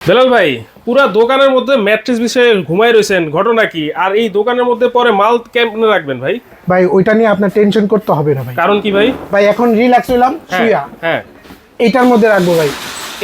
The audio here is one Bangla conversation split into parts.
বেলাল ভাই পুরা দোকানের মধ্যে ম্যাট্রেস বিষয়ে ঘুমাই রয়েছেন, ঘটনা কি? আর এই দোকানের মধ্যে পরে মাল কেমনে রাখবেন ভাই? ভাই ওইটা নিয়ে আপনার টেনশন করতে হবে না ভাই। কারণ কি ভাই? ভাই এখন রিল্যাক্স হইলাম শুয়া। হ্যাঁ, এইটার মধ্যে রাখবো ভাই।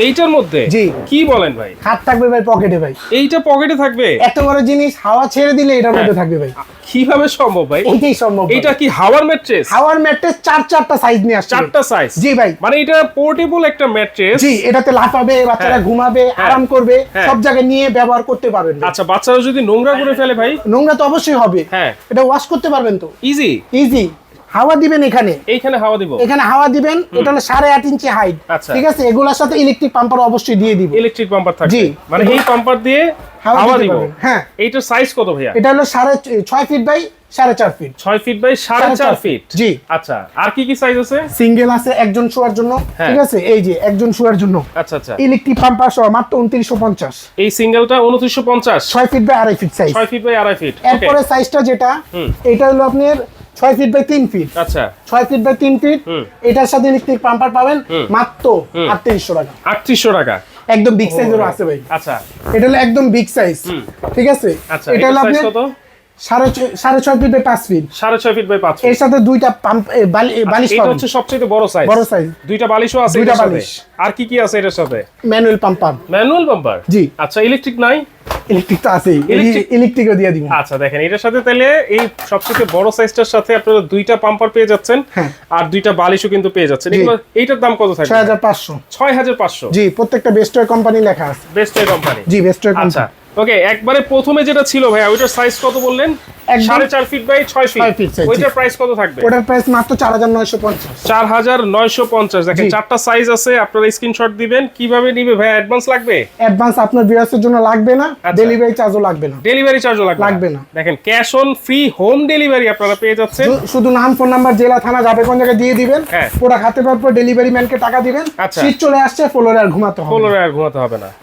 এইটার মধ্যে? জি। কি বলেন ভাই? হাত থাকবে ভাই পকেটে ভাই। এইটা পকেটে থাকবে? এত বড় জিনিস হাওয়া ছেড়ে দিলে এটার মধ্যে থাকবে ভাই। কিভাবে সম্ভব ভাই? এইটাই সম্ভব। এটা কি হাওয়ার ম্যাট্রেস? হাওয়ার ম্যাট্রেস চারটা সাইজ নিয়ে আসছে। চারটা সাইজ? জি ভাই। মানে এটা পোর্টেবল একটা ম্যাট্রেস। জি, এটাতে লাফাবে, বাচ্চারা ঘুমাবে, আরাম করবে, সব জায়গায় নিয়ে ব্যবহার করতে পারবেন। আচ্ছা, বাচ্চারা যদি নোংরা করে ফেলে ভাই? নোংরা তো অবশ্যই হবে। হ্যাঁ। এটা ওয়াশ করতে পারবেন তো। ইজি? ইজি। হাওয়া দিবেন এখানে। এইখানে হাওয়া দিব? এখানে হাওয়া দিবেন। এটা হলো 8.5 ইঞ্চি হাইট। আচ্ছা। ঠিক আছে, এগুলোর সাথে ইলেকট্রিক পাম্পার অবশ্যই দিয়ে দিব। ইলেকট্রিক পাম্পার থাকবে? জি। মানে এই পাম্পার দিয়ে হাওয়া দিব? হ্যাঁ। এইটার সাইজ কত ভাইয়া? এটা হলো 6.5 feet by 4.5 feet. 6 feet by 4.5 feet? জি। আচ্ছা, আর কি কি সাইজ আছে? সিঙ্গেল আছে একজন শোয়ার জন্য। হ্যাঁ। ঠিক আছে, এই যে একজন শোয়ার জন্য। আচ্ছা আচ্ছা। ইলেকট্রিক পাম্পার সহ মাত্র 2950। এই সিঙ্গেলটা 2950? 6 feet by 2.5 feet size. 6 feet by 2.5 feet. এরপরে সাইজটা যেটা, এটা হলো আপনার 6 ফিট বাই 3 ফিট। আচ্ছা। 6 ফিট বাই 3 ফিট। এটার সাথে ইলেকট্রিক পাম্পার পাবেন মাত্র 3800 টাকা। 3800 টাকা? একদম বিগ সাইজেরও আছে ভাই। আচ্ছা এটা হলো একদম বিগ সাইজ। ঠিক আছে। আচ্ছা, এটা হলো সাইজ আপনার কত? 6.5 feet by 5 feet. 6.5 feet by 5 feet. এর সাথে দুইটা পাম্প বালিশ এটা পাবেন। হচ্ছে সবচেয়ে বড় সাইজ? বড় সাইজ। দুইটা বালিশও আছে দুইটা এটার সাথে? বালিশ। আর কি কি আছে এটার সাথে? Manual pumper. Manual pumper? জি। আচ্ছা, ইলেকট্রিক নাই? ইলেকট্রিক তো আছেই। Electric- ইলেকট্রিকও দিয়ে দিব। আচ্ছা, দেখেন এটার সাথে তাহলে এই সবচেয়ে বড় সাইজটার সাথে আপনারা দুইটা পাম্পার পেয়ে যাচ্ছেন। হ্যাঁ। আর দুইটা বালিশও কিন্তু পেয়ে যাচ্ছেন। এইটার দাম কত থাকবে? 6500। 6500? জি, প্রত্যেকটা বেস্টওয়্যার কোম্পানি লেখা আছে। বেস্টওয়্যার কোম্পানি? জি, বেস্টওয়্যার আচ্ছা, কোম্পানি। ওকে। একবারে প্রথমে যেটা ছিল ভাইয়া, ওইটার সাইজ কত বললেন? একদম 4.5 feet by 6 6 feet feet. size, ওইটার জি। প্রাইস কত থাকবে? ওটার প্রাইস মাত্র 4950। 4950। দেখেন জি। চারটা সাইজ আছে, আপনারা স্ক্রিনশট দিবেন। কিভাবে নিবে ভাই? অ্যাডভান্স লাগবে? অ্যাডভান্স আপনার ভিউয়ার্সের জন্য লাগবে না, আচ্ছা। ডেলিভারি চার্জও লাগবে না। ডেলিভারি চার্জও লাগবে লাগবে না। দেখেন cash on free home delivery আপনারা পেয়ে যাচ্ছেন। শুধু নাম, ফোন নাম্বার, জেলা, থানা যাবে কোন জায়গায় দিয়ে দিবেন। হ্যাঁ। পুরো হাতে পাওয়ার পর ডেলিভারি ম্যানকে টাকা দিবেন। আচ্ছা। শীত চলে আসছে, ফ্লোরে আর ঘুমাতে হবে না। ফ্লোরে আর ঘুমাতে হবে না।